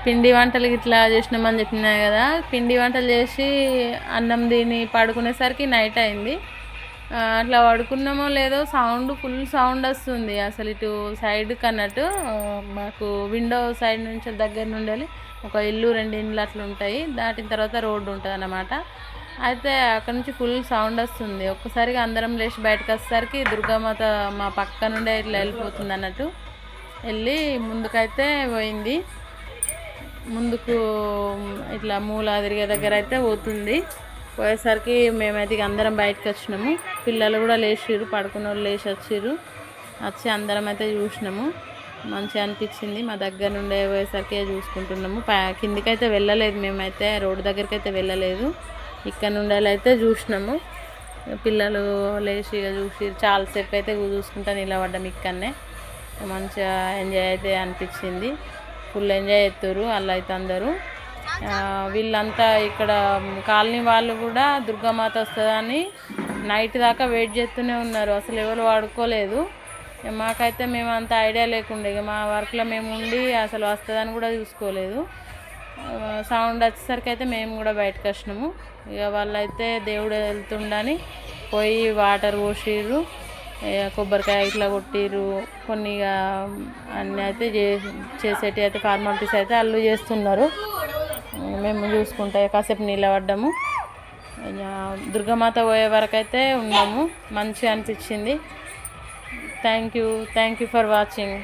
పిండి వంటలు ఇట్లా చేసినామని చెప్పినా కదా, పిండి వంటలు చేసి అన్నం తిని పడుకునేసరికి నైట్ అయింది. అట్లా పడుకున్నామో లేదో ఫుల్ సౌండ్ వస్తుంది అసలు. ఇటు సైడ్కి అన్నట్టు మాకు విండో సైడ్ నుంచి దగ్గర నుండి ఒక ఇల్లు 2 ఇండ్లు అట్లా ఉంటాయి. దాటిన తర్వాత రోడ్డు ఉంటుంది అన్నమాట. అయితే అక్కడ నుంచి ఫుల్ సౌండ్ వస్తుంది. ఒక్కసారిగా అందరం లేచి బయటకు వచ్చేసరికి దుర్గామాత మా పక్క నుండే ఇట్లా వెళ్ళిపోతుంది అన్నట్టు. వెళ్ళి ముందుకైతే పోయింది. ముందుకు ఇట్లా మూలాదిరిగే దగ్గర అయితే పోతుంది. పోయేసరికి మేమైతే ఇక అందరం బయటకు వచ్చినాము. పిల్లలు కూడా లేచిర్రు, పడుకున్న వాళ్ళు లేచి వచ్చి అందరం అయితే చూసినాము. మంచిగా అనిపించింది. మా దగ్గర నుండే పోయేసరికి చూసుకుంటున్నాము. కిందికైతే వెళ్ళలేదు, మేమైతే రోడ్డు దగ్గరికి అయితే వెళ్ళలేదు. ఇక్కడ నుండి అయితే చూసినాము. పిల్లలు లేచి చూసి చాలాసేపు అయితే చూసుకుంటా నిలబడ్డాము. ఇక్కడనే మంచిగా ఎంజాయ్ అయితే అనిపించింది. ఫుల్ ఎంజాయ్ చేస్తారు అలా అయితే అందరూ. వీళ్ళంతా ఇక్కడ కాలనీ వాళ్ళు కూడా దుర్గామాత వస్తుందని నైట్ దాకా వెయిట్ చేస్తూనే ఉన్నారు. అసలు ఎవరు పడుకోలేదు. మాకైతే మేము అంత ఐడియా లేకుండే, ఇక మా వర్క్లో మేము ఉండి అసలు వస్తుందని కూడా చూసుకోలేదు. సౌండ్ వచ్చేసరికి అయితే మేము కూడా బయటకు వచ్చినాము. ఇక వాళ్ళైతే దేవుడు వెళ్తుండని పోయి వాటర్ పోసిర్రు, కొబ్బరికాయ ఇట్లా కొట్టిర్రు. కొన్ని ఇక అన్నీ అయితే చేసేటి అయితే ఫార్మాలిటీస్ అయితే వాళ్ళు చేస్తున్నారు. మేము చూసుకుంటే కాసేపు నిలబడ్డాము. దుర్గామాత పోయే వరకు అయితే ఉన్నాము. మంచిగా అనిపించింది. Thank you for watching.